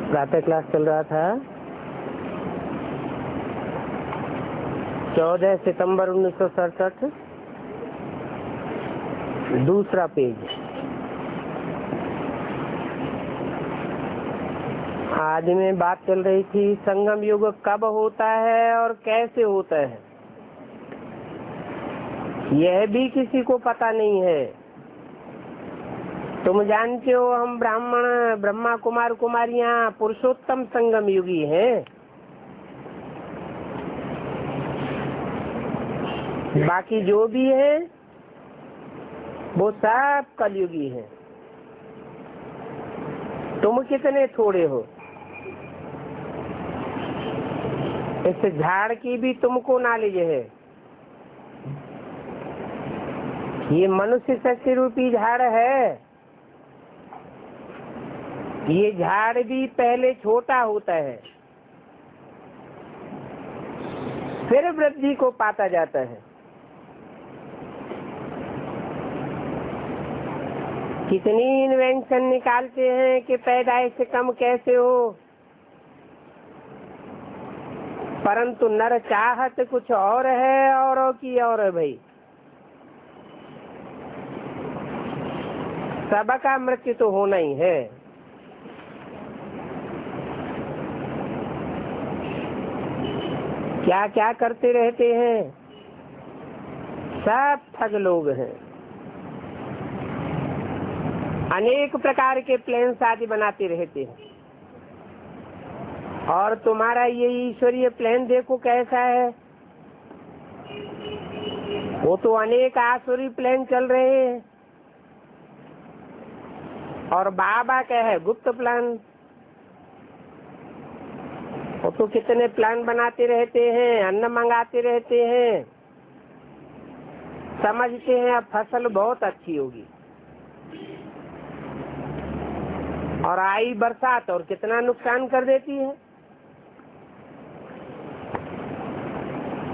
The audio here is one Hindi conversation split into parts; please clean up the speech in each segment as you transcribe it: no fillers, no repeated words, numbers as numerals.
प्रातः क्लास चल रहा था 14 सितंबर 1967, दूसरा पेज। आज में बात चल रही थी संगम युग कब होता है और कैसे होता है, यह भी किसी को पता नहीं है। तुम जानते हो हम ब्राह्मण ब्रह्मा कुमार कुमारियां पुरुषोत्तम संगम युगी हैं। बाकी जो भी है वो सब कलयुगी हैं। तुम कितने थोड़े हो, इस झाड़ की भी तुमको नॉलेज है। ये मनुष्य शक्ति रूपी झाड़ है। ये झाड़ भी पहले छोटा होता है, फिर वृद्धि को पाता जाता है। कितनी इन्वेंशन निकालते हैं कि पैदाइश से कम कैसे हो, परंतु नर चाहत कुछ और है, औरों की और है भाई। सबका मृत्यु तो होना ही है। क्या क्या करते रहते हैं, सब ठग लोग हैं। अनेक प्रकार के प्लान आदि बनाते रहते हैं, और तुम्हारा ये ईश्वरीय प्लान देखो कैसा है। वो तो अनेक आसुरी प्लान चल रहे हैं, और बाबा क्या है गुप्त प्लान। वो तो कितने प्लान बनाते रहते हैं, अन्न मंगाते रहते हैं, समझते हैं अब फसल बहुत अच्छी होगी, और आई बरसात और कितना नुकसान कर देती है।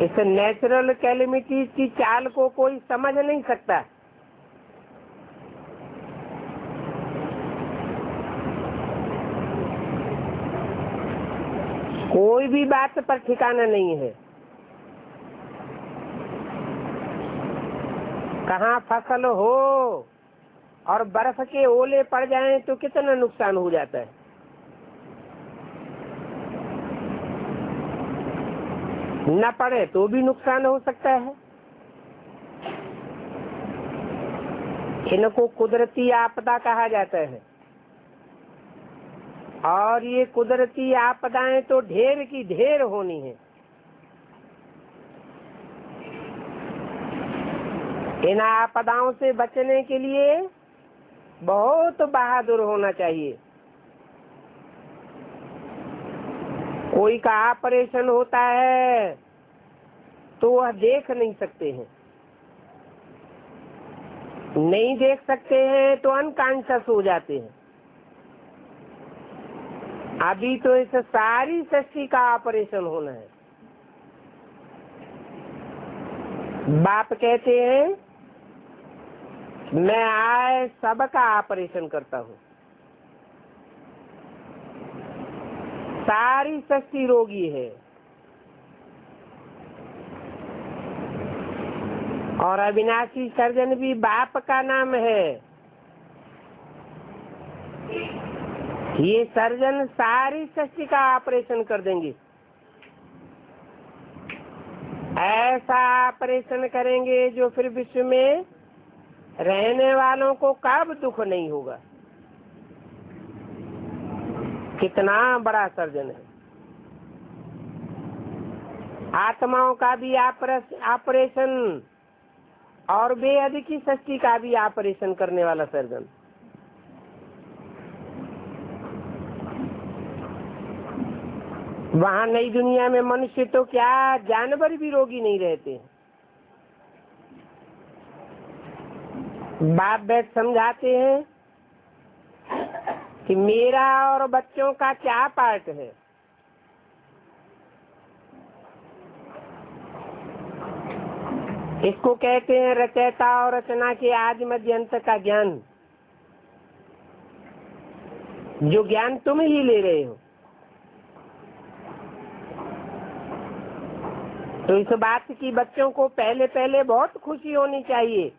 इस नेचुरल कैलेमिटीज की चाल को कोई समझ नहीं सकता। कोई भी बात पर ठिकाना नहीं है। कहाँ फसल हो और बर्फ के ओले पड़ जाएं तो कितना नुकसान हो जाता है। न पड़े तो भी नुकसान हो सकता है। इनको कुदरती आपदा कहा जाता है। और ये कुदरती आपदाएं तो ढेर की ढेर होनी है। इन आपदाओं से बचने के लिए बहुत बहादुर होना चाहिए। कोई का ऑपरेशन होता है तो वह देख नहीं सकते हैं, नहीं देख सकते हैं तो अनकॉन्शियस हो जाते हैं। अभी तो इस सारी सृष्टि का ऑपरेशन होना है। बाप कहते हैं मैं आए सबका ऑपरेशन करता हूँ। सारी सृष्टि रोगी है और अविनाशी सर्जन भी बाप का नाम है। ये सर्जन सारी सृष्टि का ऑपरेशन कर देंगे। ऐसा ऑपरेशन करेंगे जो फिर विश्व में रहने वालों को कब दुख नहीं होगा। कितना बड़ा सर्जन है। आत्माओं का भी ऑपरेशन और बेहद की सृष्टि का भी ऑपरेशन करने वाला सर्जन। वहाँ नई दुनिया में मनुष्य तो क्या जानवर भी रोगी नहीं रहते। बाप बैठ समझाते हैं कि मेरा और बच्चों का क्या पार्ट है। इसको कहते हैं रचयिता और रचना के आदि मध्य अंत का ज्ञान। जो ज्ञान तुम ही ले रहे हो। तो इस बात की बच्चों को पहले पहले बहुत खुशी होनी चाहिए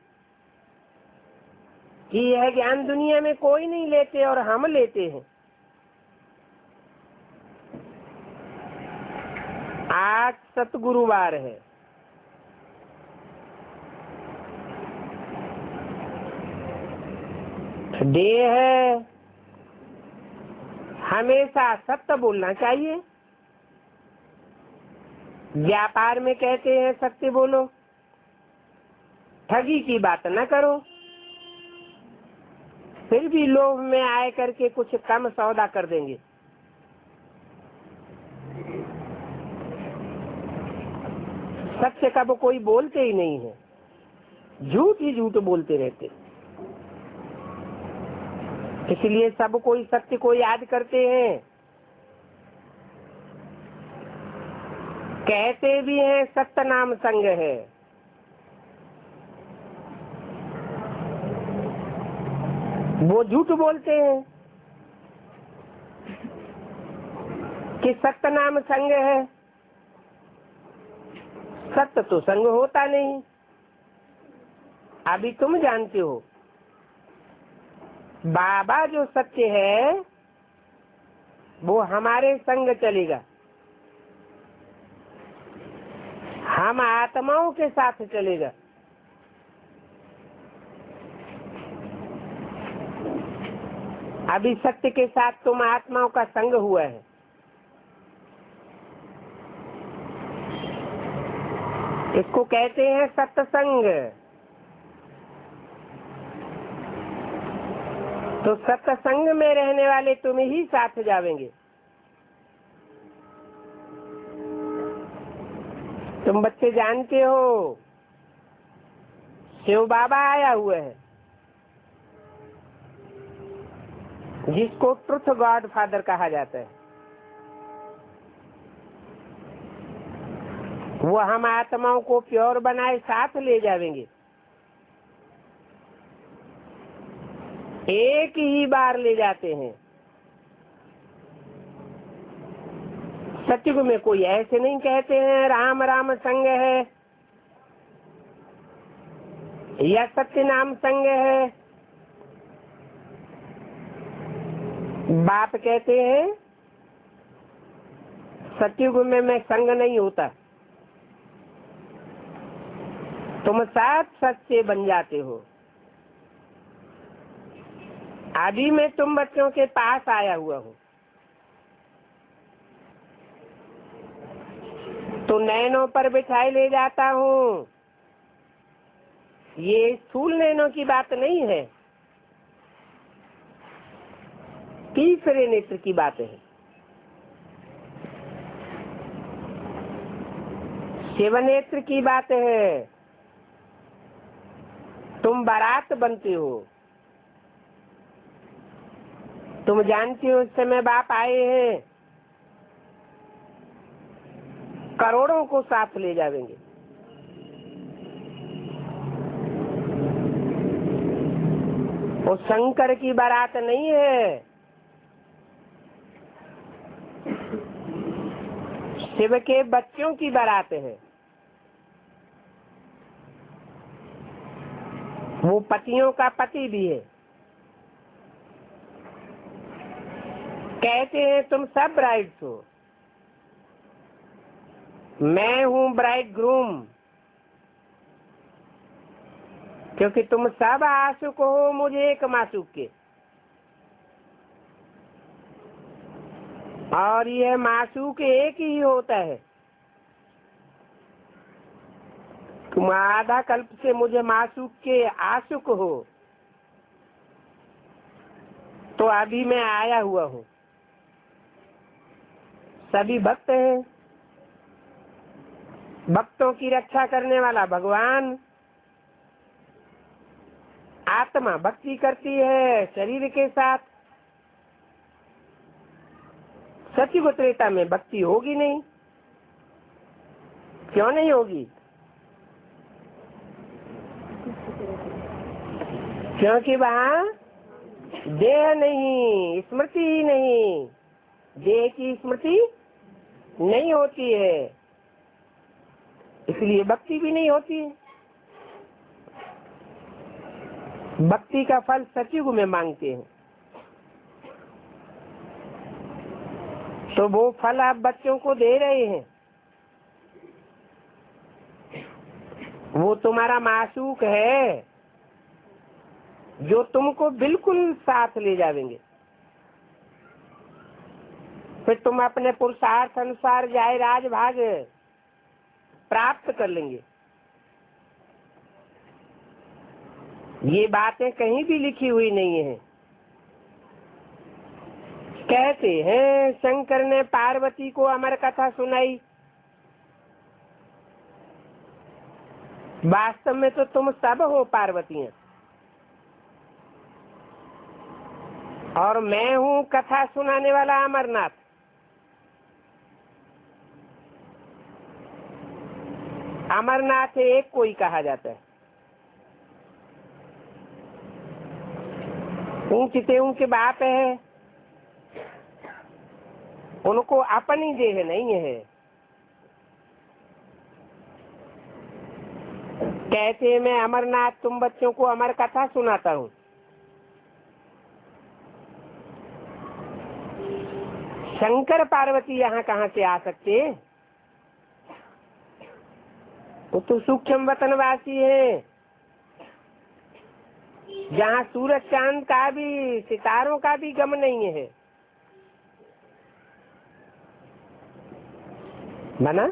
कि यह ज्ञान दुनिया में कोई नहीं लेते और हम लेते हैं। आज सतगुरुवार है। डे है। हमेशा सत्य बोलना चाहिए। व्यापार में कहते हैं सत्य बोलो, ठगी की बात न करो। फिर भी लोभ में आए करके कुछ कम सौदा कर देंगे। सत्य कब कोई बोलते ही नहीं है, झूठ ही झूठ बोलते रहते। इसलिए सब कोई सत्य को याद करते हैं। कहते भी हैं सत्य नाम संग है। वो झूठ बोलते हैं कि सत्य नाम संग है। सत्य तो संग होता नहीं। अभी तुम जानते हो बाबा जो सत्य है वो हमारे संग चलेगा। हम आत्माओं के साथ चलेगा। अभी सत्य के साथ तुम आत्माओं का संग हुआ है। इसको कहते हैं सत्संग। तो सत्संग में रहने वाले तुम ही साथ जावेंगे। तुम बच्चे जानते हो शिव बाबा आया हुआ है, जिसको ट्रुथ गॉड फादर कहा जाता है। वो हम आत्माओं को प्योर बनाए साथ ले जाएंगे। एक ही बार ले जाते हैं। सतयुग में कोई ऐसे नहीं कहते हैं राम राम संग है या सत्य नाम संग है। बाप कहते हैं सतयुग में मैं संग नहीं होता, तुम साथ सच्चे बन जाते हो। अभी मैं तुम बच्चों के पास आया हुआ हूँ तो नैनों पर बिठाई ले जाता हूँ। ये स्थूल नैनों की बात नहीं है, तीसरे नेत्र की बात है। शिव नेत्र की बात है। तुम बारात बनते हो, तुम जानती हो उस समय बाप आए हैं, करोड़ों को साथ ले जाएंगे। वो शंकर की बारात नहीं है, शिव के बच्चों की बारात है। वो पतियों का पति भी है। कहते हैं तुम सब ब्राइड्स हो, मैं हूँ ब्राइड ग्रूम, क्योंकि तुम सब आशुक हो मुझे एक माशूक के। और यह माशूक एक ही होता है। तुम आधा कल्प से मुझे माशूक के आशुक हो, तो अभी मैं आया हुआ हूँ। सभी भक्त हैं, भक्तों की रक्षा करने वाला भगवान। आत्मा भक्ति करती है शरीर के साथ। सतयुग त्रेता में भक्ति होगी नहीं। क्यों नहीं होगी? क्योंकि वहाँ देह नहीं, स्मृति ही नहीं, देह की स्मृति नहीं होती है, इसलिए भक्ति भी नहीं होती है। भक्ति का फल सतयुग में मांगते हैं, तो वो फल आप बच्चों को दे रहे हैं। वो तुम्हारा माशूक है जो तुमको बिल्कुल साथ ले जाएंगे। फिर तुम अपने पुरुषार्थ अनुसार जाए राज भाग प्राप्त कर लेंगे। ये बातें कहीं भी लिखी हुई नहीं है। कहते हैं शंकर ने पार्वती को अमर कथा सुनाई। वास्तव में तो तुम सब हो पार्वतियां, और मैं हूँ कथा सुनाने वाला अमरनाथ। अमरनाथ एक कोई कहा जाता है। ऊंचे ऊंचे बाप है, उनको अपनी देह नहीं है। कहते हैं मैं अमरनाथ तुम बच्चों को अमर कथा सुनाता हूँ। शंकर पार्वती यहाँ कहाँ से आ सकते हैं? वो तो सूक्ष्म वतनवासी है, जहाँ सूरज चांद का भी सितारों का भी गम नहीं है। माना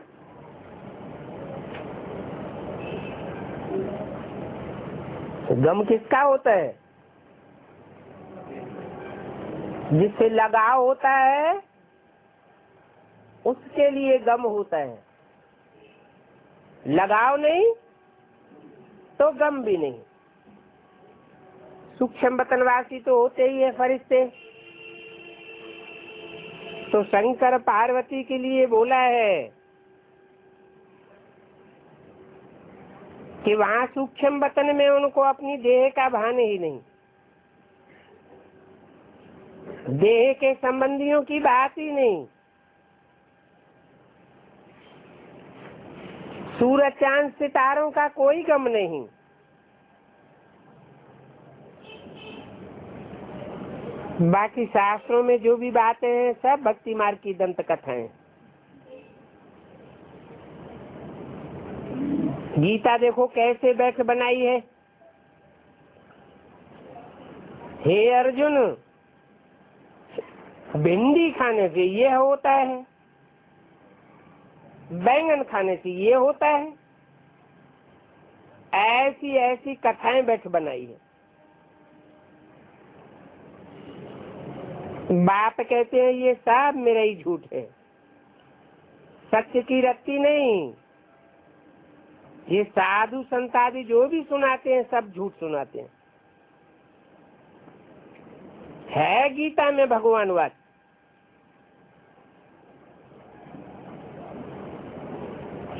गम किसका होता है? जिससे लगाव होता है उसके लिए गम होता है। लगाव नहीं तो गम भी नहीं। सूक्ष्म वतनवासी तो होते ही है फरिश्ते। तो शंकर पार्वती के लिए बोला है कि वहाँ सूक्ष्म वतन में उनको अपनी देह का भान ही नहीं। देह के संबंधियों की बात ही नहीं। सूरज चांद सितारों का कोई गम नहीं। बाकी शास्त्रों में जो भी बातें हैं सब भक्ति मार्ग की दंत कथाएं। गीता देखो कैसे बैठ बनाई है। हे अर्जुन, भिंडी खाने से ये होता है, बैंगन खाने से ये होता है, ऐसी ऐसी कथाएं बैठ बनाई है। बाप कहते हैं ये सब मेरा ही झूठ है, सत्य की रत्ती नहीं। ये साधु संत आदि जो भी सुनाते हैं सब झूठ सुनाते हैं। है गीता में भगवान वाच,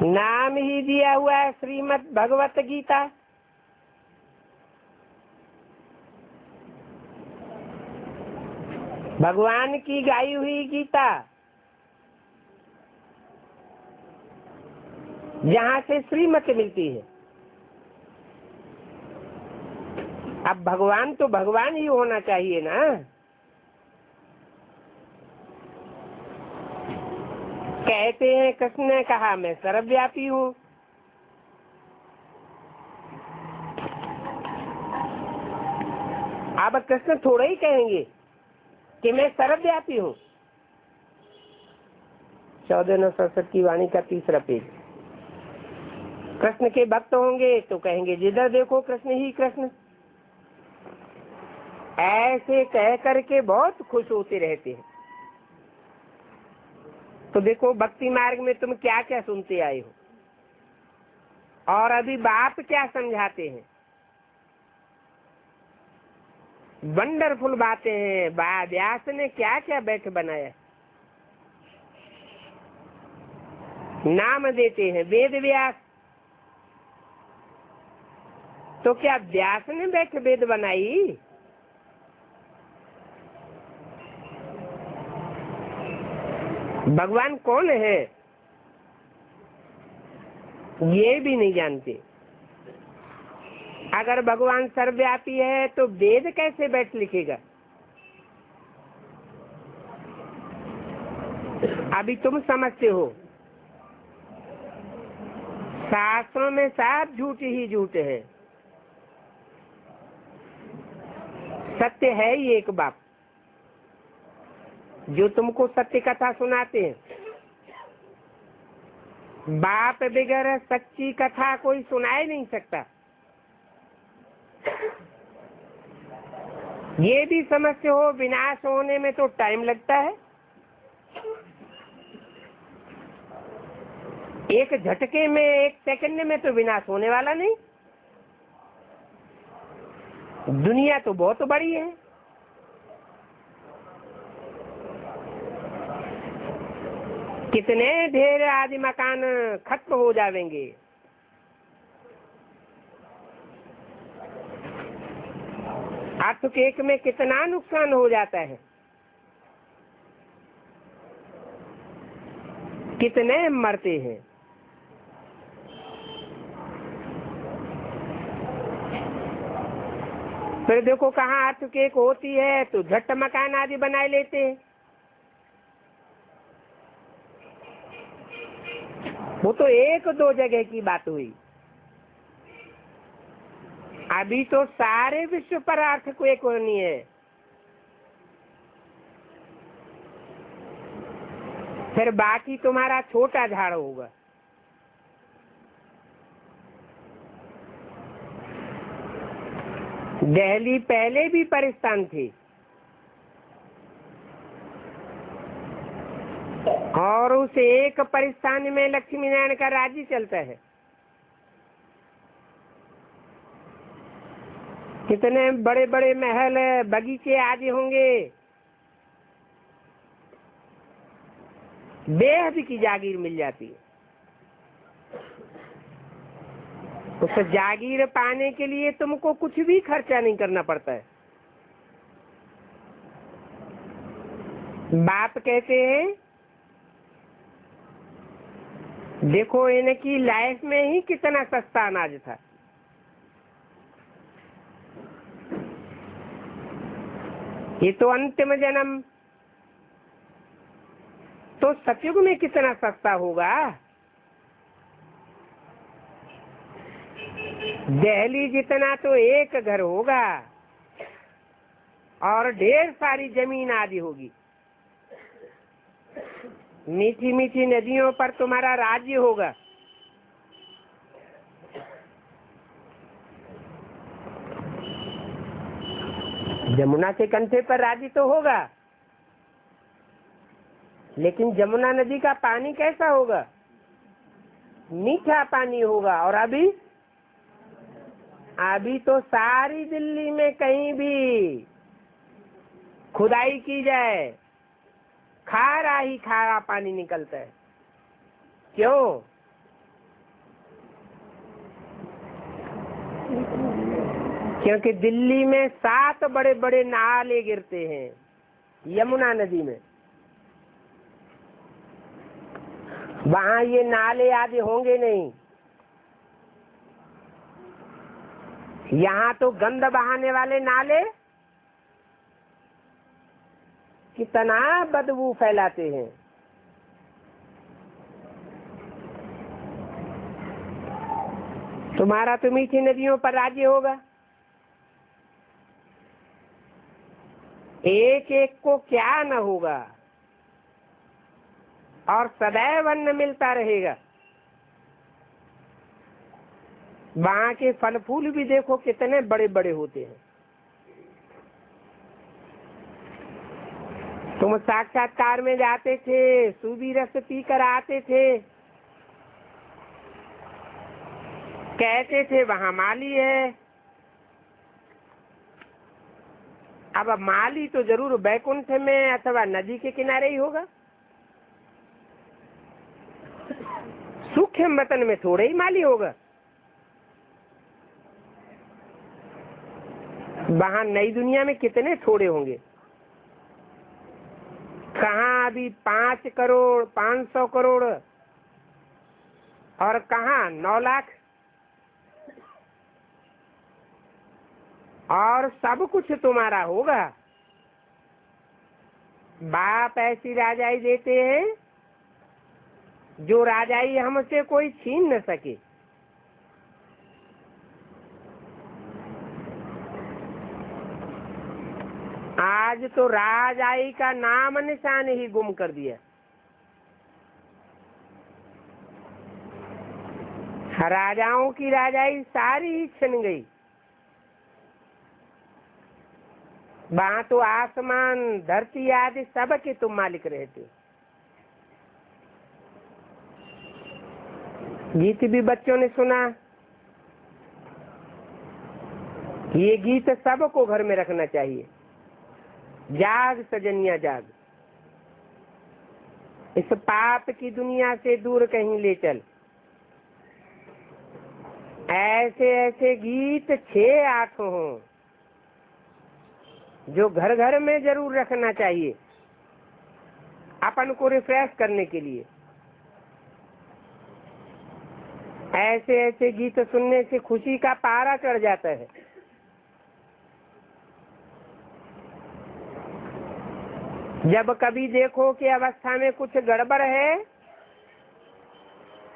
नाम ही दिया हुआ है श्रीमद् भगवत गीता। भगवान की गाई हुई गीता, जहाँ से श्रीमत मिलती है। अब भगवान तो भगवान ही होना चाहिए ना। कहते हैं कृष्ण ने कहा मैं सर्वव्यापी हूँ। अब कृष्ण थोड़ा ही कहेंगे कि मैं सर्वव्यापी हूँ। 1467 की वाणी का 3रा पेज। कृष्ण के भक्त होंगे तो कहेंगे जिधर देखो कृष्ण ही कृष्ण। ऐसे कह करके बहुत खुश होते रहते हैं। तो देखो भक्ति मार्ग में तुम क्या क्या सुनते आए हो, और अभी बाप क्या समझाते हैं। वंडरफुल बातें हैं। व्यास ने क्या क्या बैठ बनाया। नाम देते हैं वेद व्यास। तो क्या व्यास ने बैठ वेद बनाई? भगवान कौन है ये भी नहीं जानते। अगर भगवान सर्वव्यापी है तो वेद कैसे बैठ लिखेगा? अभी तुम समझते हो शास्त्रों में सब झूठ ही झूठ है, सत्य है ही एक बाप जो तुमको सत्य कथा सुनाते हैं। बाप बगैर सच्ची कथा कोई सुना ही नहीं सकता। ये भी समझते हो विनाश होने में तो टाइम लगता है। एक झटके में, एक सेकंड में तो विनाश होने वाला नहीं। दुनिया तो बहुत बड़ी है। कितने ढेर आदि मकान खत्म हो जाएंगे। अर्थक्वेक में कितना नुकसान हो जाता है, कितने मरते हैं। फिर देखो कहाँ अर्थक्वेक होती है तो झट मकान आदि बनाए लेते हैं। वो तो 1-2 जगह की बात हुई। अभी तो सारे विश्व पर अर्थक्वेक होनी है। फिर बाकी तुम्हारा छोटा झाड़ होगा। दिल्ली पहले भी परेशान थी और उस एक परेशानी में लक्ष्मी नारायण का राज्य चलता है। कितने बड़े बड़े महल बगीचे आदि होंगे। बेहद की जागीर मिल जाती है। उस जागीर पाने के लिए तुमको कुछ भी खर्चा नहीं करना पड़ता है। बाप कहते हैं देखो इनकी लाइफ में ही कितना सस्ता अनाज था। ये तो अंतिम जन्म, तो सतयुग में कितना सस्ता होगा। दिल्ली जितना तो एक घर होगा और ढेर सारी जमीन आदि होगी। मीठी मीठी नदियों पर तुम्हारा राज्य होगा। जमुना के कंठे पर राज्य तो होगा, लेकिन जमुना नदी का पानी कैसा होगा? मीठा पानी होगा। और अभी तो सारी दिल्ली में कहीं भी खुदाई की जाए, खारा ही खारा पानी निकलता है। क्यों? क्योंकि दिल्ली में 7 बड़े बड़े नाले गिरते हैं यमुना नदी में। वहां ये नाले आदि होंगे नहीं। यहाँ तो गंद बहाने वाले नाले कितना बदबू फैलाते हैं। तुम्हारा तो मीठी नदियों पर राज्य होगा। एक एक को क्या न होगा और सदैव अन्न मिलता रहेगा। वहां के फल फूल भी देखो कितने बड़े बड़े होते हैं। तुम साक्षात्कार में जाते थे, सूबी रस पी कर आते थे, कहते थे वहां माली है। अब माली तो जरूर बैकुंठ में अथवा नदी के किनारे ही होगा। सूक्ष्म वतन में थोड़े ही माली होगा। वहां नई दुनिया में कितने थोड़े होंगे। कहाँ अभी 5 करोड़ 500 करोड़ और कहाँ 9 लाख। और सब कुछ तुम्हारा होगा। बाप ऐसी राजाई देते हैं जो राजाई हमसे कोई छीन न सके। आज तो राजाई का नाम निशान ही गुम कर दिया। राजाओं की राजाई सारी ही छिन गई। वहां तो आसमान धरती आदि सब के तुम मालिक रहते। गीत भी बच्चों ने सुना। ये गीत सबको घर में रखना चाहिए। जाग सजनिया जाग, इस पाप की दुनिया से दूर कहीं ले चल। ऐसे ऐसे गीत 6-8 हों जो घर घर में जरूर रखना चाहिए अपन को रिफ्रेश करने के लिए। ऐसे ऐसे गीत सुनने से खुशी का पारा चढ़ जाता है। जब कभी देखो कि अवस्था में कुछ गड़बड़ है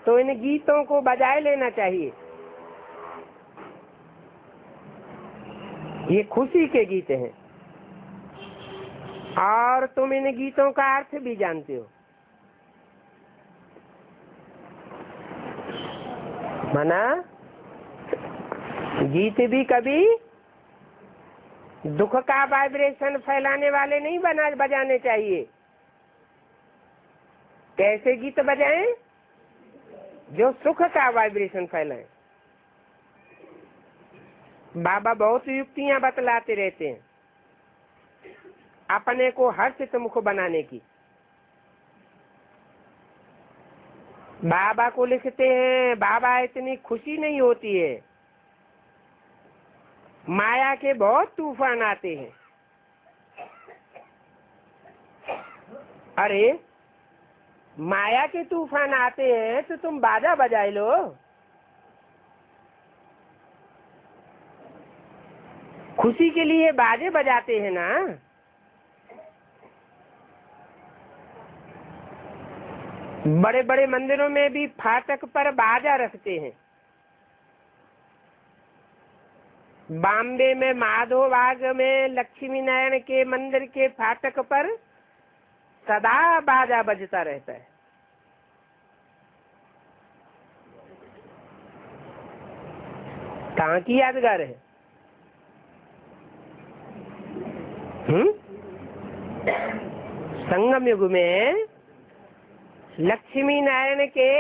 तो इन गीतों को बजाए लेना चाहिए। ये खुशी के गीत हैं और तुम इन गीतों का अर्थ भी जानते हो। मना गीत भी कभी दुख का वाइब्रेशन फैलाने वाले नहीं बजाने चाहिए। कैसे गीत बजाएं? जो सुख का वाइब्रेशन फैलाएं। बाबा बहुत युक्तियां बतलाते रहते हैं अपने को हर्षित मुख बनाने की। बाबा को लिखते हैं, बाबा इतनी खुशी नहीं होती है, माया के बहुत तूफान आते हैं। माया के तूफान आते हैं तो तुम बाजा बजाए लो। खुशी के लिए बाजे बजाते हैं ना। बड़े बड़े मंदिरों में भी फाटक पर बाजा रखते हैं। बॉम्बे में माधव बाग में लक्ष्मी नारायण के मंदिर के फाटक पर सदा बाजा बजता रहता है। कहाँ की यादगार है? संगम युग में लक्ष्मी नारायण के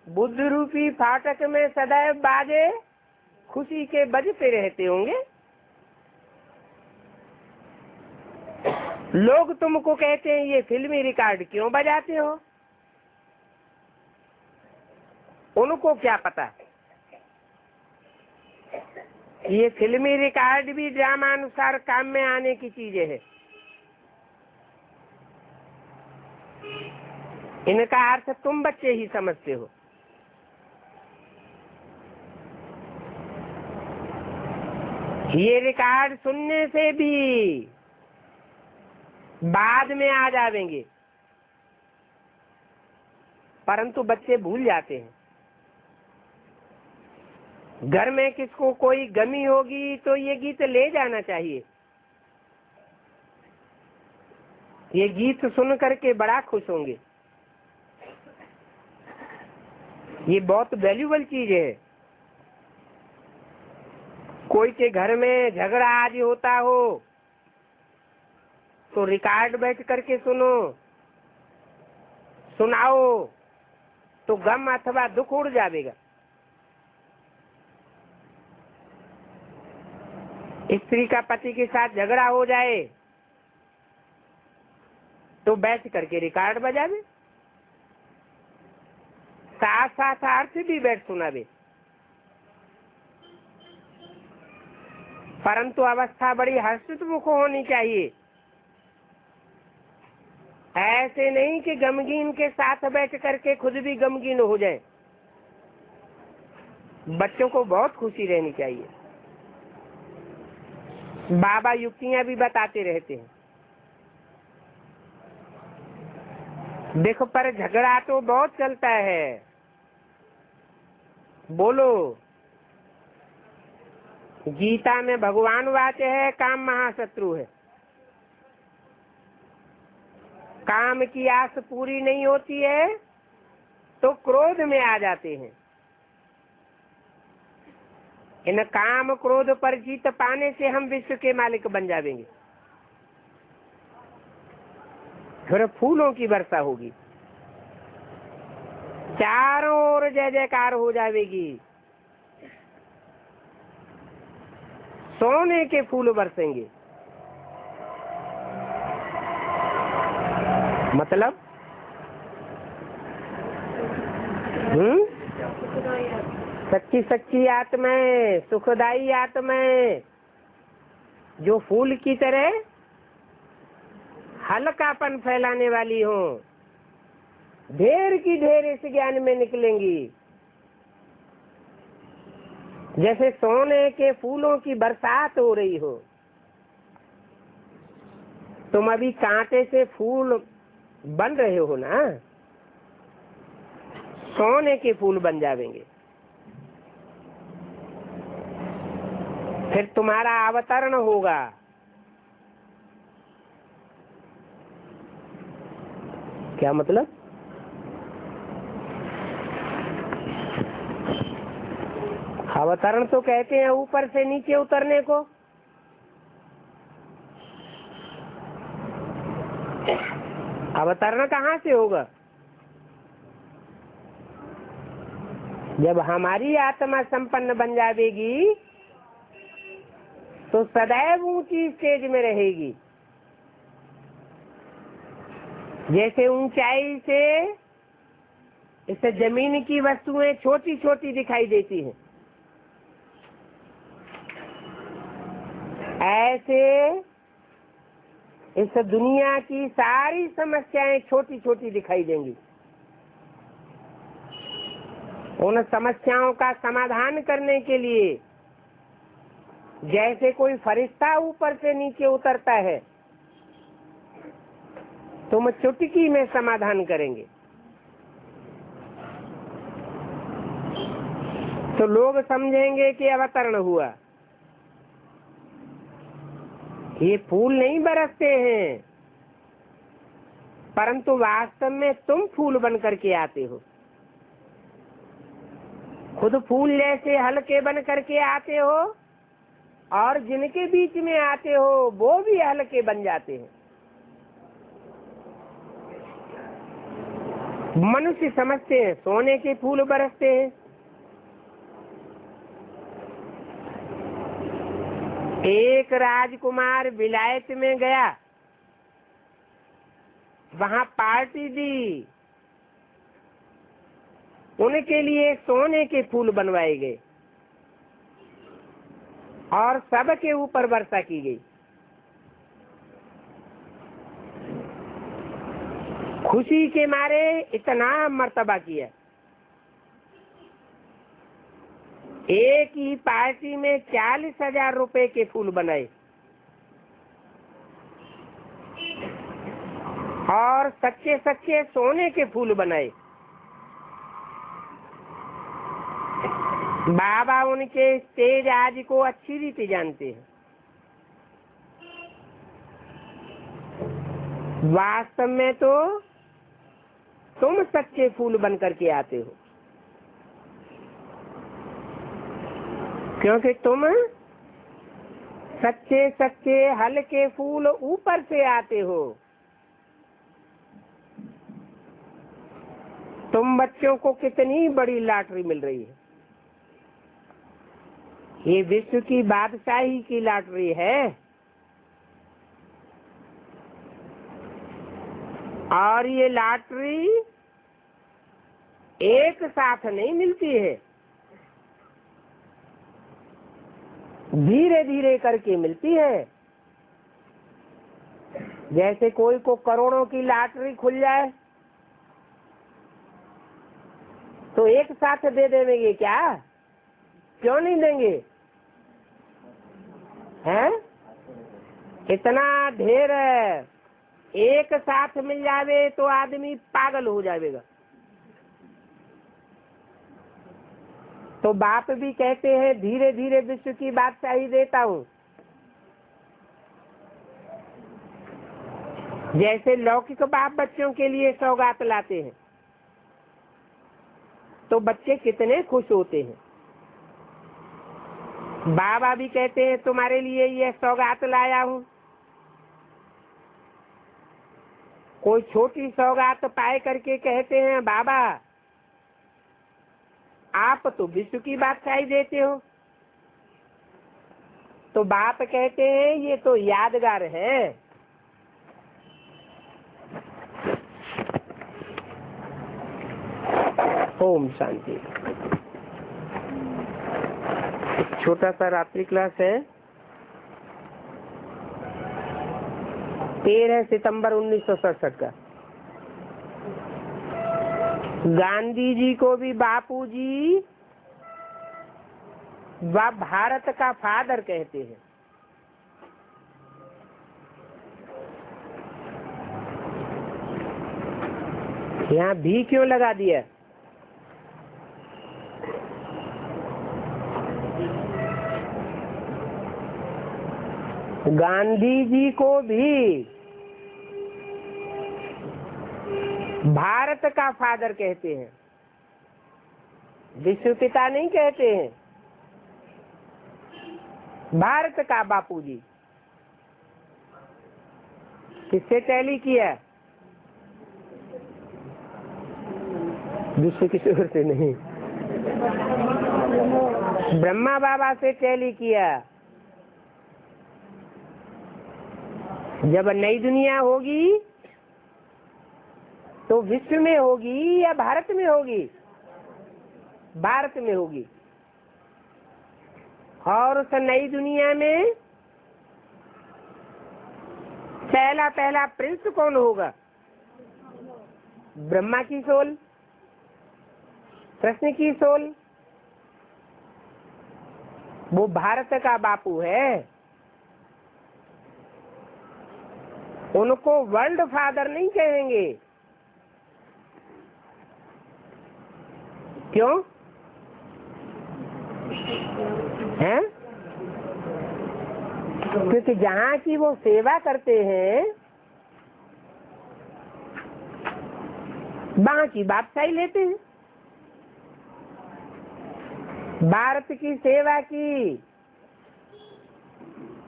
बुद्ध रूपी फाटक में सदैव बाजे खुशी के बजते रहते होंगे। लोग तुमको कहते हैं ये फिल्मी रिकॉर्ड क्यों बजाते हो? उनको क्या पता ये फिल्मी रिकॉर्ड भी ड्रामा अनुसार काम में आने की चीजें है। इनका अर्थ तुम बच्चे ही समझते हो। ये रिकॉर्ड सुनने से भी बाद में आ जाएंगे, परंतु बच्चे भूल जाते हैं। घर में किसको कोई गमी होगी तो ये गीत ले जाना चाहिए। ये गीत सुन करके बड़ा खुश होंगे। ये बहुत वैल्यूबल चीज है। कोई के घर में झगड़ा आज होता हो तो रिकॉर्ड बैठ करके सुनाओ तो गम अथवा दुख उड़ जाएगा। स्त्री का पति के साथ झगड़ा हो जाए तो बैठ करके रिकॉर्ड बजावे, साथ साथ अर्थ भी बैठ सुनावे। परंतु अवस्था बड़ी हर्षित मुख होनी चाहिए। ऐसे नहीं कि गमगीन के साथ बैठ करके खुद भी गमगीन हो जाए। बच्चों को बहुत खुशी रहनी चाहिए। बाबा युक्तियां भी बताते रहते हैं। देखो पर झगड़ा तो बहुत चलता है। बोलो, गीता में भगवान वाचे है काम महाशत्रु है। काम की आस पूरी नहीं होती है तो क्रोध में आ जाते हैं। इन काम क्रोध पर जीत पाने से हम विश्व के मालिक बन जाएंगे। फिर फूलों की वर्षा होगी, चारों ओर जय जयकार हो जाएगी, सोने के फूल बरसेंगे। मतलब सच्ची सच्ची आत्माएं, सुखदाई आत्माएं जो फूल की तरह हल्कापन फैलाने वाली हो, ढेर की ढेर इस ज्ञान में निकलेंगी। जैसे सोने के फूलों की बरसात हो रही हो। तुम अभी कांटे से फूल बन रहे हो ना, सोने के फूल बन जाएंगे। फिर तुम्हारा अवतरण होगा। क्या मतलब? अवतरण तो कहते हैं ऊपर से नीचे उतरने को। अवतरण कहाँ से होगा? जब हमारी आत्मा संपन्न बन जाएगी तो सदैव ऊंची स्टेज में रहेगी। जैसे ऊंचाई से इस जमीन की वस्तुएं छोटी छोटी दिखाई देती हैं, ऐसे इस दुनिया की सारी समस्याएं छोटी छोटी दिखाई देंगी। उन समस्याओं का समाधान करने के लिए जैसे कोई फरिश्ता ऊपर से नीचे उतरता है, तुम चुटकी में समाधान करेंगे। तो लोग समझेंगे कि अवतरण हुआ। ये फूल नहीं बरसते हैं, परंतु वास्तव में तुम फूल बन करके आते हो। खुद फूल जैसे हल्के बन करके आते हो और जिनके बीच में आते हो वो भी हल्के बन जाते हैं। मनुष्य समझते हैं सोने के फूल बरसते हैं। एक राजकुमार विलायत में गया, वहां पार्टी दी, उनके लिए सोने के फूल बनवाए गए और सबके ऊपर वर्षा की गई। खुशी के मारे इतना मर्तबा किया। एक ही पार्टी में 40,000 रुपए के फूल बनाए और सच्चे सच्चे सोने के फूल बनाए। बाबा उनके तेज आज को अच्छी रीति जानते हैं। वास्तव में तो तुम सच्चे फूल बन करके आते हो, क्योंकि तुम सच्चे सच्चे हल्के फूल ऊपर से आते हो। तुम बच्चों को कितनी बड़ी लॉटरी मिल रही है। ये विश्व की बादशाही की लॉटरी है और ये लॉटरी एक साथ नहीं मिलती है, धीरे धीरे करके मिलती है। जैसे कोई को करोड़ों की लॉटरी खुल जाए तो एक साथ दे देंगे क्या? क्यों नहीं देंगे? हैं? इतना ढेर है, एक साथ मिल जावे तो आदमी पागल हो जाएगा। तो बाप भी कहते हैं धीरे धीरे विश्व की बादशाही देता हूँ। जैसे लौकिक बाप बच्चों के लिए सौगात लाते हैं तो बच्चे कितने खुश होते हैं। बाबा भी कहते हैं तुम्हारे लिए यह सौगात लाया हूँ। कोई छोटी सौगात पाए करके कहते हैं बाबा आप तो विश्व की बादशाही देते हो। तो बाप कहते हैं ये तो यादगार है। ओम शांति। छोटा सा रात्रि क्लास है। 13 सितंबर 1967 का। गांधी जी को भी बापू जी व भारत का फादर कहते हैं। यहाँ भी क्यों लगा दिया? गांधी जी को भी भारत का फादर कहते हैं, विश्व पिता नहीं कहते हैं। भारत का बापूजी। किससे टैली किया? विश्व किशोर से नहीं, ब्रह्मा बाबा से टैली किया। जब नई दुनिया होगी तो विश्व में होगी या भारत में होगी? भारत में होगी। और उस नई दुनिया में पहला पहला प्रिंस कौन होगा? ब्रह्मा की सोल, कृष्ण की सोल। वो भारत का बापू है। उनको वर्ल्ड फादर नहीं कहेंगे। क्यों हैं? क्योंकि जहाँ की वो सेवा करते हैं वहाँ की बादशाही लेते हैं। भारत की सेवा की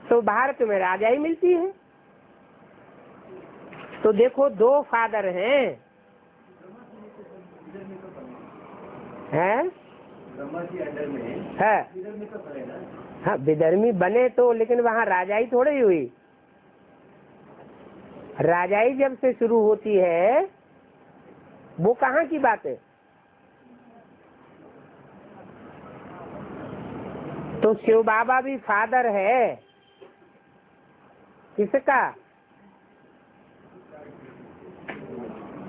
तो भारत में राजा ही मिलती है। तो देखो दो फादर हैं, ब्रह्मा जी अंडर में है। विधर्मी तो करे ना। हाँ विधर्मी बने तो, लेकिन वहाँ राजाई थोड़ी ही हुई। राजाई जब से शुरू होती है वो कहाँ की बात है? तो शिव बाबा भी फादर है किसका?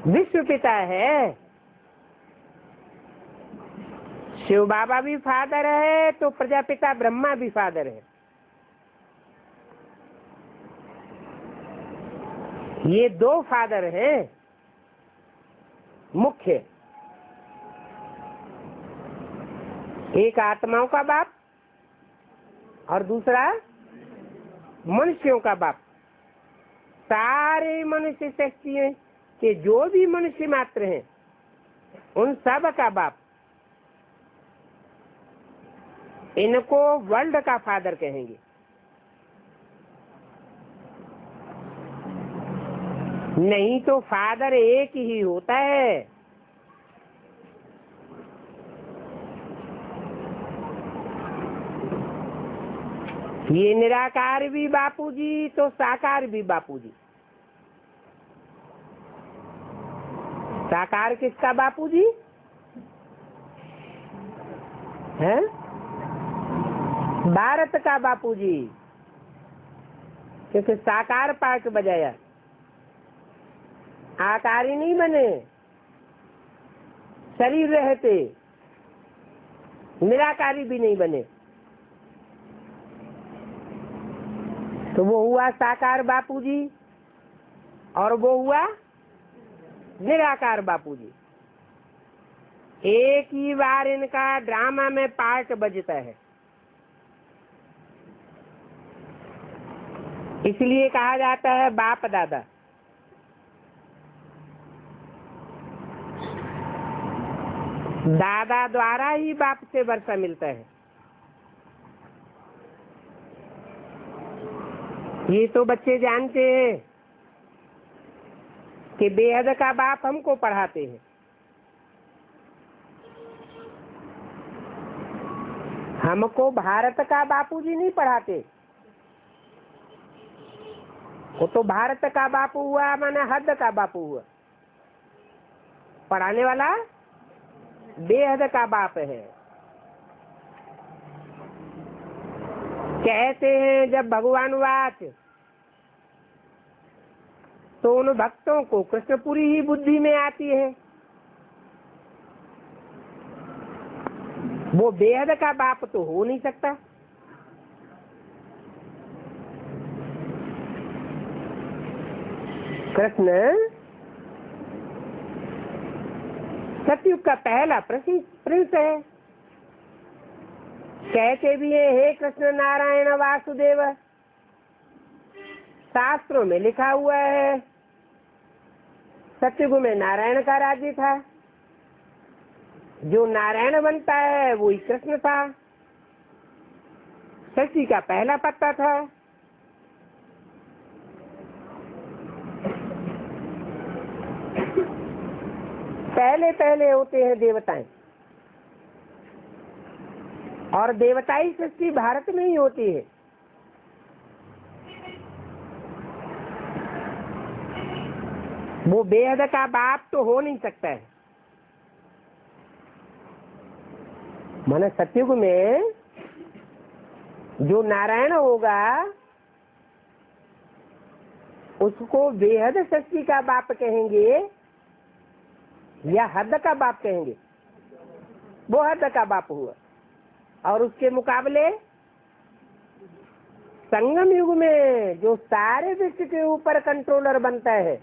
विश्व पिता है। शिव बाबा भी फादर है तो प्रजापिता ब्रह्मा भी फादर है। ये दो फादर हैं मुख्य। एक आत्माओं का बाप और दूसरा मनुष्यों का बाप। सारे मनुष्य शक्तियों के जो भी मनुष्य मात्र हैं उन सब का बाप। इनको वर्ल्ड का फादर कहेंगे। नहीं तो फादर एक ही होता है। ये निराकार भी बापूजी तो साकार भी बापूजी। साकार किसका बापूजी है? भारत का बापूजी। क्योंकि साकार पार्ट बजाया, आकारी नहीं बने। शरीर रहते निराकारी भी नहीं बने तो वो हुआ साकार बापूजी और वो हुआ निराकार बापूजी। एक ही बार इनका ड्रामा में पार्ट बजता है। इसलिए कहा जाता है बाप दादा। दादा द्वारा ही बाप से वर्षा मिलता है। ये तो बच्चे जानते हैं कि बेहद का बाप हमको पढ़ाते हैं। हमको भारत का बापूजी नहीं पढ़ाते। वो तो भारत का बापू हुआ, माने हद का बापू हुआ। पढ़ाने वाला बेहद का बाप है। कहते हैं जब भगवान वाच तो उन भक्तों को कृष्णपुरी ही बुद्धि में आती है। वो बेहद का बाप तो हो नहीं सकता। कृष्ण सतयुग का पहला प्रिंस है। कहते भी है हे कृष्ण नारायण वासुदेव। शास्त्रों में लिखा हुआ है सतयुग में नारायण का राज्य था। जो नारायण बनता है वो ही कृष्ण था। सृष्टि का पहला पत्ता था। पहले पहले होते हैं देवताएं, और देवताई सृष्टि भारत में ही होती है। वो बेहद का बाप तो हो नहीं सकता है। माने सतयुग में जो नारायण होगा उसको बेहद सृष्टि का बाप कहेंगे या हद का बाप कहेंगे? वो हद का बाप हुआ। और उसके मुकाबले संगम युग में जो सारे विश्व के ऊपर कंट्रोलर बनता है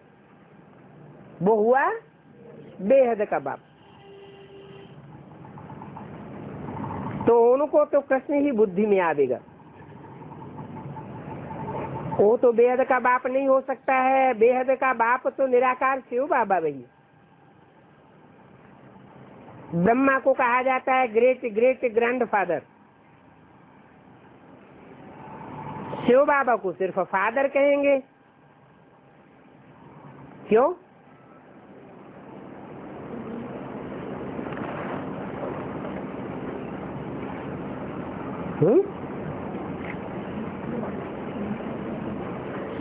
वो हुआ बेहद का बाप। तो उनको तो कृष्ण ही बुद्धि में आवेगा। वो तो बेहद का बाप नहीं हो सकता है। बेहद का बाप तो निराकार शिव बाबा भैया। ब्रह्मा को कहा जाता है ग्रेट ग्रेट ग्रैंडफादर। शिव बाबा को सिर्फ फादर कहेंगे। क्यों?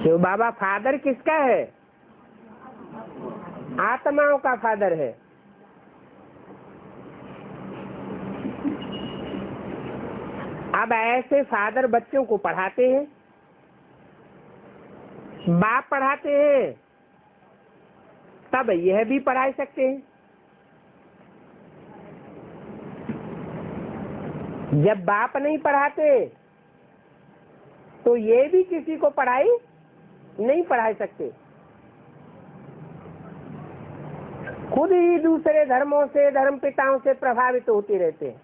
शिव बाबा फादर किसका है? आत्माओं का फादर है। अब ऐसे फादर बच्चों को पढ़ाते हैं, बाप पढ़ाते हैं, तब यह भी पढ़ा सकते हैं। जब बाप नहीं पढ़ाते तो ये भी किसी को पढ़ाई नहीं पढ़ा सकते। खुद ही दूसरे धर्मों से, धर्म पिताओं से प्रभावित होते रहते हैं।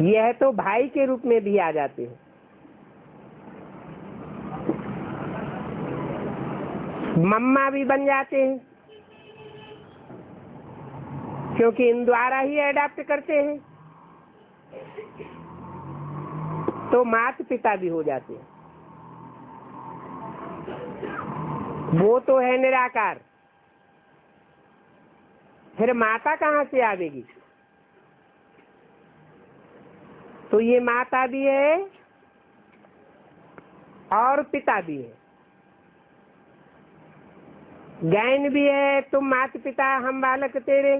यह तो भाई के रूप में भी आ जाते हैं। मम्मा भी बन जाते हैं, क्योंकि इन द्वारा ही अडॉप्ट करते हैं। तो माता पिता भी हो जाते हैं। वो तो है निराकार। फिर माता कहाँ से आवेगी? तो ये माता भी है और पिता भी है। ज्ञान भी है, तुम माता पिता हम बालक तेरे।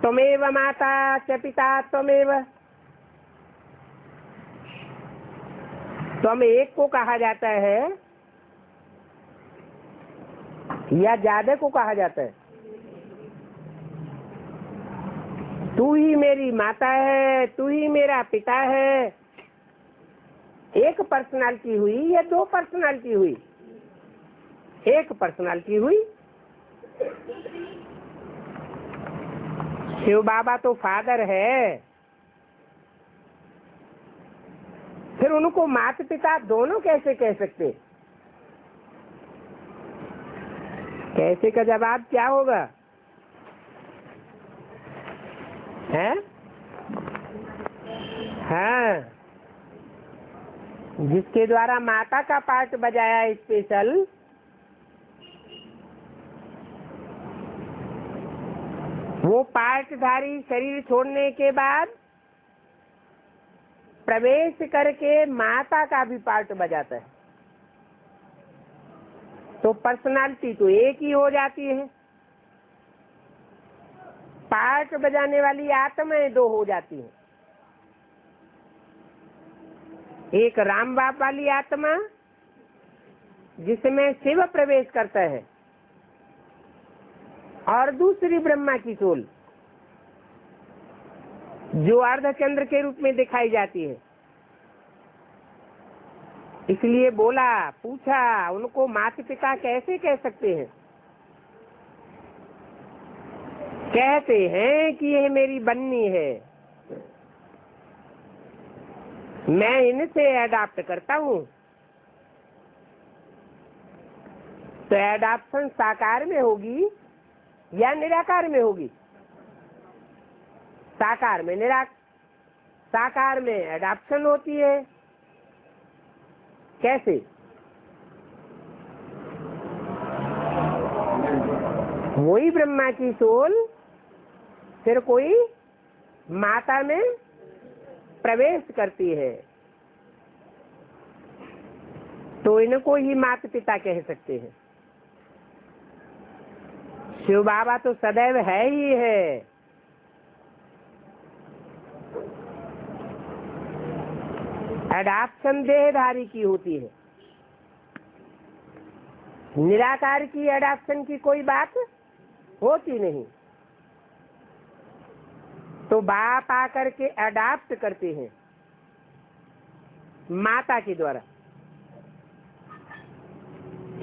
त्वमेव माता च पिता त्वमेव। त्वम एक को कहा जाता है या ज्यादा को कहा जाता है? तू ही मेरी माता है, तू ही मेरा पिता है। एक पर्सनालिटी हुई या दो पर्सनालिटी हुई? एक पर्सनालिटी हुई। शिव बाबा तो फादर है, फिर उनको माता पिता दोनों कैसे कह सकते? कैसे का जवाब क्या होगा? है? हाँ, जिसके द्वारा माता का पार्ट बजाया स्पेशल, वो पार्टधारी शरीर छोड़ने के बाद प्रवेश करके माता का भी पार्ट बजाता है। तो पर्सनालिटी तो एक ही हो जाती है, पार्ट बजाने वाली आत्माएं दो हो जाती हैं। एक राम बाप वाली आत्मा जिसमें शिव प्रवेश करता है, और दूसरी ब्रह्मा की सोल जो अर्धचंद्र के रूप में दिखाई जाती है। इसलिए बोला, पूछा, उनको माता पिता कैसे कह सकते हैं? कहते हैं कि यह मेरी बन्नी है, मैं इनसे अडॉप्ट करता हूँ। तो एडॉप्शन साकार में होगी या निराकार में होगी? साकार में साकार में एडॉप्शन होती है। कैसे? वही ब्रह्मा की सोल फिर कोई माता में प्रवेश करती है, तो इनको ही माता पिता कह सकते हैं। शिव बाबा तो सदैव है ही है। एडाप्शन देहधारी की होती है, निराकार की एडाप्शन की कोई बात होती नहीं। तो बाप आकर के अडाप्ट करते हैं माता के द्वारा,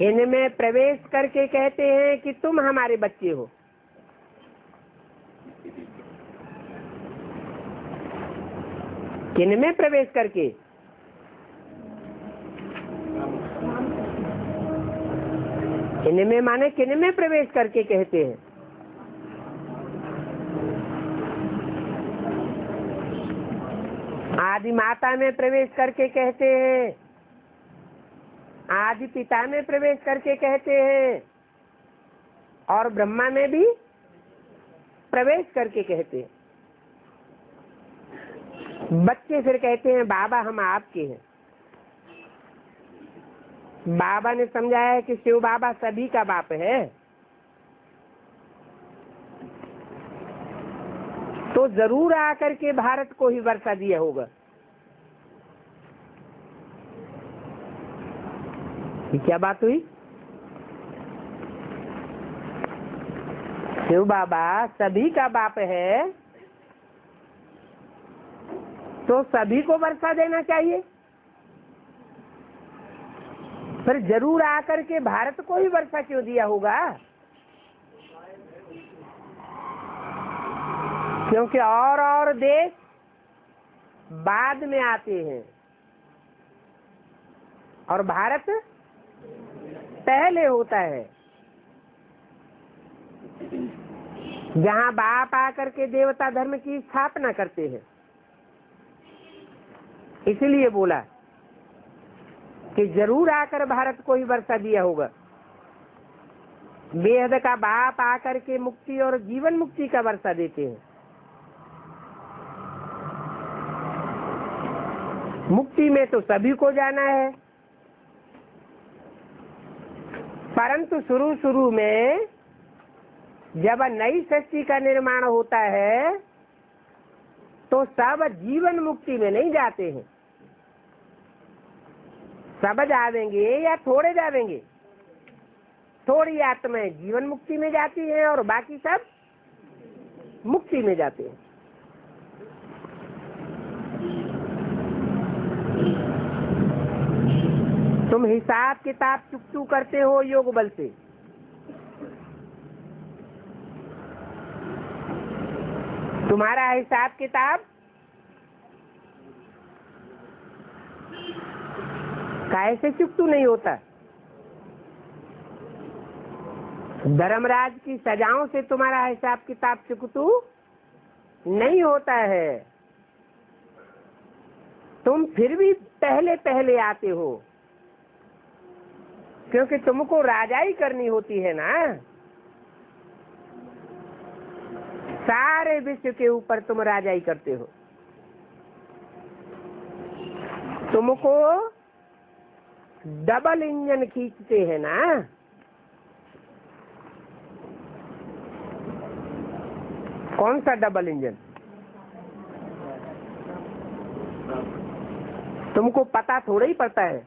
इनमें प्रवेश करके कहते हैं कि तुम हमारे बच्चे हो। किन में प्रवेश करके? इनमें माने किन में प्रवेश करके कहते हैं? आदि माता में प्रवेश करके कहते हैं, आदि पिता में प्रवेश करके कहते हैं, और ब्रह्मा में भी प्रवेश करके कहते हैं। बच्चे फिर कहते हैं बाबा हम आपके हैं। बाबा ने समझाया है कि शिव बाबा सभी का बाप है, तो जरूर आकर के भारत को ही वर्षा दिया होगा। ये क्या बात हुई? शिव बाबा सभी का बाप है, तो सभी को वर्षा देना चाहिए। फिर जरूर आकर के भारत को ही वर्षा क्यों दिया होगा? क्योंकि और देश बाद में आते हैं और भारत पहले होता है। जहाँ बाप आकर के देवता धर्म की स्थापना करते हैं, इसलिए बोला कि जरूर आकर भारत को ही वर्षा दिया होगा। बेहद का बाप आकर के मुक्ति और जीवन मुक्ति का वर्षा देते हैं। मुक्ति में तो सभी को जाना है, परंतु शुरू में जब नई सृष्टि का निर्माण होता है तो सब जीवन मुक्ति में नहीं जाते हैं। सब जावेंगे या थोड़े जावेंगे? थोड़ी आत्माएं जीवन मुक्ति में जाती हैं और बाकी सब मुक्ति में जाते हैं। तुम हिसाब किताब चुकचू करते हो योग बल से। तुम्हारा हिसाब किताब कैसे चुकतू नहीं होता? धर्मराज की सजाओं से तुम्हारा हिसाब किताब चुकतू नहीं होता है। तुम फिर भी पहले आते हो, क्योंकि तुमको राजाई करनी होती है ना। सारे विश्व के ऊपर तुम राजाई करते हो। तुमको डबल इंजन खींचते हैं ना। कौन सा डबल इंजन? तुमको पता थोड़ा ही पड़ता है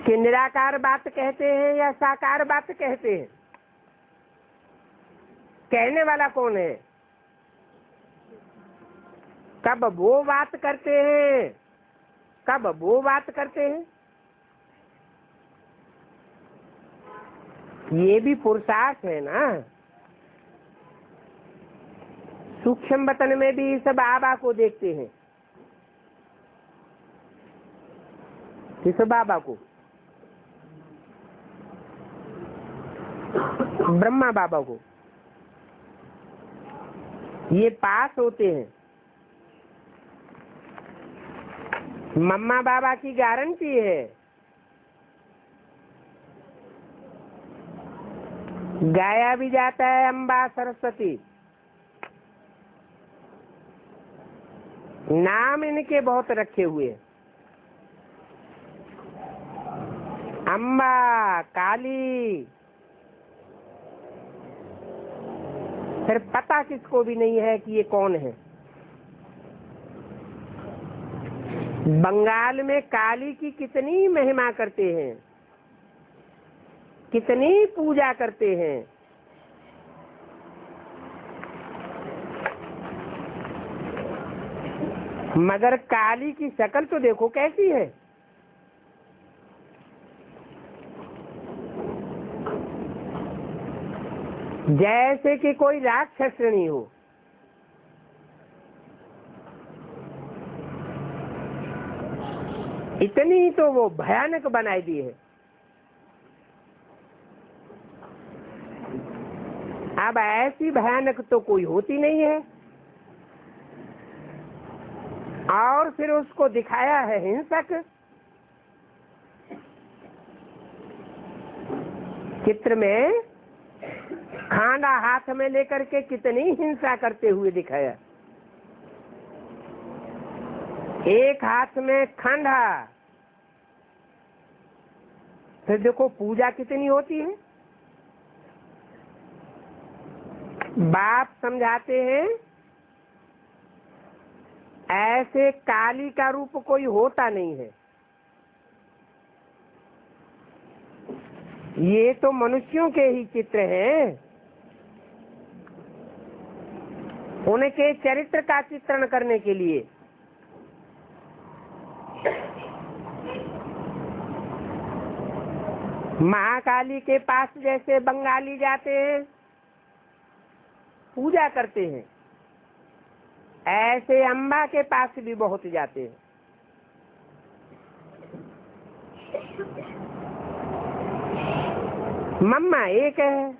कि निराकार बात कहते हैं या साकार बात कहते हैं। कहने वाला कौन है? कब वो बात करते हैं, कब वो बात करते हैं। ये भी पुरुषार्थ है ना। सूक्ष्म वतन में भी सब बाबा को देखते हैं। किस बाबा को? ब्रह्मा बाबा को। ये पास होते हैं। मम्मा बाबा की गारंटी है। गाया भी जाता है अम्बा सरस्वती। नाम इनके बहुत रखे हुए। अम्बा, काली, फिर पता किसको भी नहीं है कि ये कौन है। बंगाल में काली की कितनी महिमा करते हैं, कितनी पूजा करते हैं। मगर काली की शक्ल तो देखो कैसी है। जैसे कि कोई राक्षसनी हो। इतनी तो वो भयानक बनाई दी है। अब ऐसी भयानक तो कोई होती नहीं है। और फिर उसको दिखाया है हिंसक। चित्र में खांडा हाथ में लेकर के कितनी हिंसा करते हुए दिखाया। एक हाथ में खांडा। फिर देखो पूजा कितनी होती है। बाप समझाते हैं ऐसे काली का रूप कोई होता नहीं है। ये तो मनुष्यों के ही चित्र हैं। उनके चरित्र का चित्रण करने के लिए। महाकाली के पास जैसे बंगाली जाते हैं, पूजा करते हैं, ऐसे अम्बा के पास भी बहुत जाते हैं। मम्मा एक है,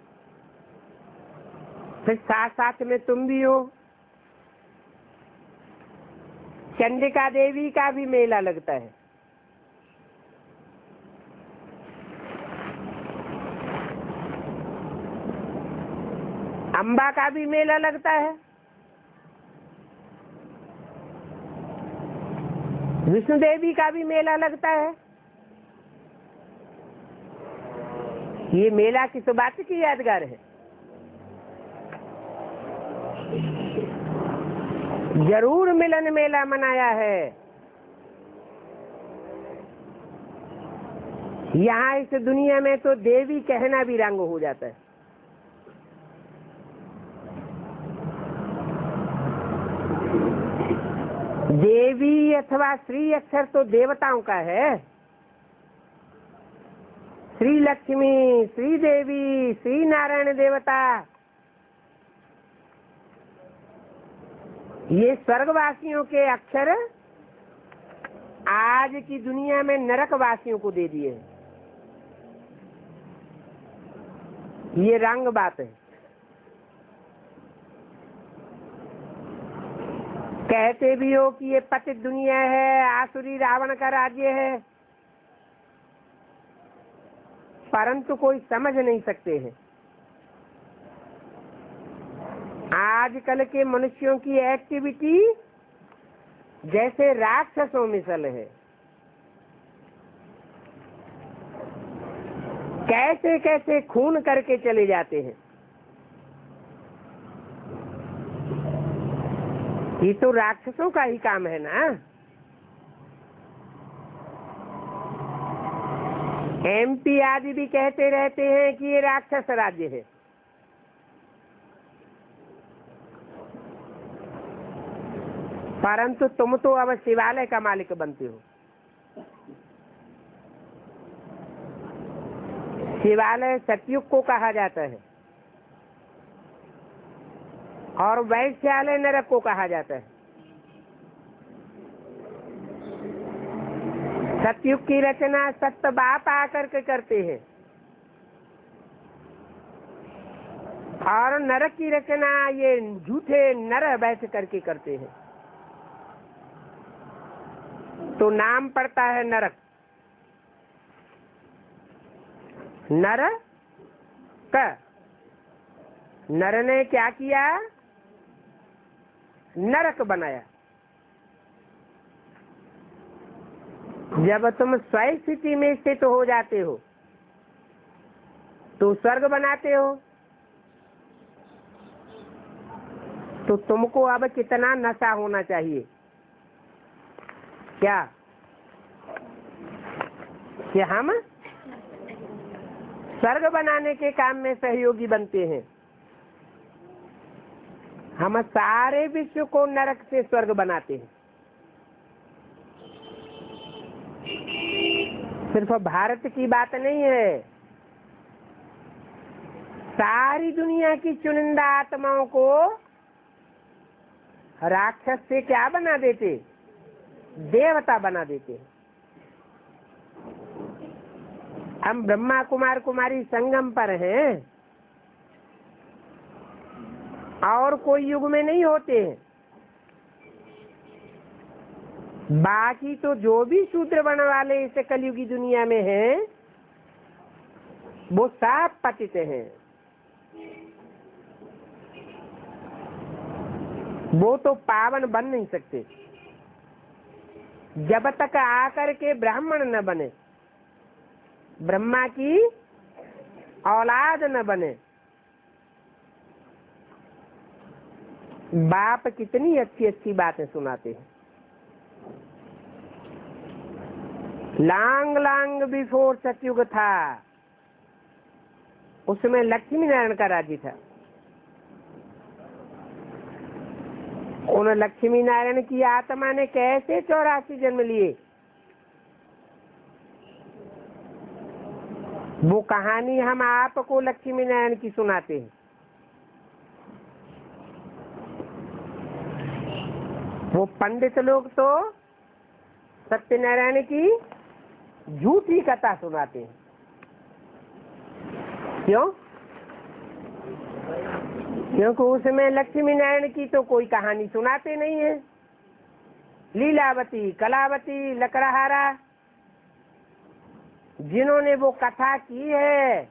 फिर साथ साथ में तुम भी हो। चंडिका देवी का भी मेला लगता है। अम्बा का भी मेला लगता है। विष्णु देवी का भी मेला लगता है। ये मेला किस बात की यादगार है? जरूर मिलन मेला मनाया है। यहाँ इस दुनिया में तो देवी कहना भी रंग हो जाता है। देवी अथवा श्री अक्षर तो देवताओं का है। श्री लक्ष्मी, श्री देवी, श्री नारायण देवता, ये स्वर्गवासियों के अक्षर आज की दुनिया में नरकवासियों को दे दिए। ये रंग बात है। कहते भी हो कि ये पतित दुनिया है, आसुरी रावण का राज्य है, परंतु कोई समझ नहीं सकते हैं। आजकल के मनुष्यों की एक्टिविटी जैसे राक्षसों मिसल है। कैसे कैसे खून करके चले जाते हैं। ये तो राक्षसों का ही काम है ना। एमपी आदि भी कहते रहते हैं कि ये राक्षस राज्य है। परंतु तुम तो अब शिवालय का मालिक बनते हो। शिवालय सतयुग को कहा जाता है और वैश्यालय नरक को कहा जाता है। सतयुग की रचना सत्य बाप आकर के करते हैं और नरक की रचना ये झूठे नर बैठ करके करते हैं। तो नाम पड़ता है नरक। नरक। नर ने क्या किया? नरक बनाया। जब तुम स्वयं स्थिति में स्थित हो जाते हो तो स्वर्ग बनाते हो। तो तुमको अब कितना नशा होना चाहिए। क्या कि हम स्वर्ग बनाने के काम में सहयोगी बनते हैं। हम सारे विश्व को नरक से स्वर्ग बनाते हैं। सिर्फ भारत की बात नहीं है, सारी दुनिया की चुनिंदा आत्माओं को राक्षस से क्या बना देते? देवता बना देते। हम ब्रह्मा कुमार कुमारी संगम पर हैं और कोई युग में नहीं होते हैं। बाकी तो जो भी शूद्र वर्ण वाले इस कलयुगी दुनिया में हैं वो सब पतित हैं। वो तो पावन बन नहीं सकते जब तक आकर के ब्राह्मण न बने, ब्रह्मा की औलाद न बने। बाप कितनी अच्छी अच्छी बातें सुनाते हैं। लॉन्ग लॉन्ग बिफोर सतयुग था, उसमें लक्ष्मी नारायण का राज्य था। उन लक्ष्मी नारायण की आत्मा ने कैसे 84 जन्म लिए, वो कहानी हम आपको लक्ष्मी नारायण की सुनाते हैं। वो पंडित लोग तो सत्यनारायण की झूठी कथा सुनाते हैं। क्यों? क्योंकि उसमें लक्ष्मी नारायण की तो कोई कहानी सुनाते नहीं है। लीलावती, कलावती, लकड़हारा, जिन्होंने वो कथा की है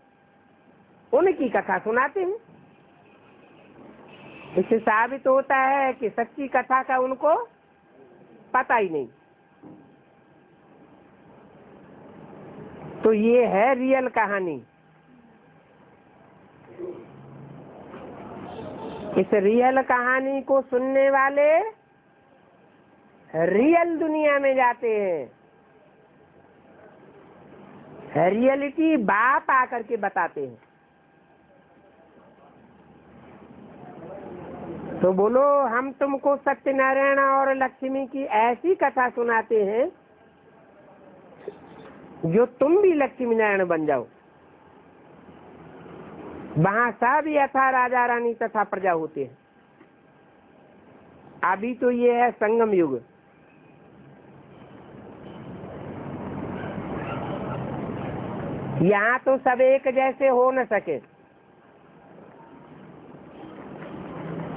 उनकी कथा सुनाते हैं। इससे साबित होता है कि सच्ची कथा का उनको पता ही नहीं। तो ये है रियल कहानी। इस रियल कहानी को सुनने वाले रियल दुनिया में जाते हैं। रियलिटी बाप आकर के बताते हैं। तो बोलो, हम तुमको सत्यनारायण और लक्ष्मी की ऐसी कथा सुनाते हैं जो तुम भी लक्ष्मी नारायण बन जाओ। वहां सब यथा राजा रानी तथा प्रजा होते हैं। अभी तो ये है संगम युग। यहाँ तो सब एक जैसे हो न सके,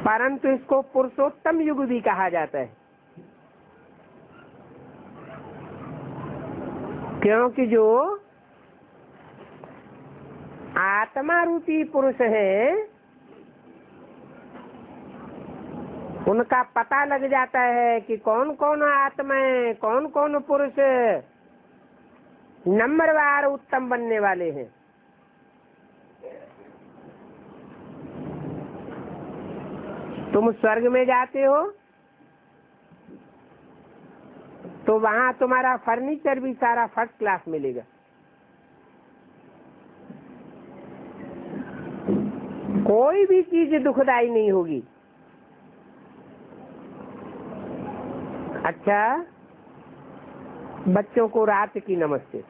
परंतु इसको पुरुषोत्तम युग भी कहा जाता है। क्योंकि जो आत्मा रूपी पुरुष है उनका पता लग जाता है कि कौन कौन आत्माएं, कौन कौन पुरुष नंबरवार उत्तम बनने वाले हैं। तुम स्वर्ग में जाते हो तो वहां तुम्हारा फर्नीचर भी सारा फर्स्ट क्लास मिलेगा। कोई भी चीज दुखदाई नहीं होगी। अच्छा, बच्चों को रात की नमस्ते।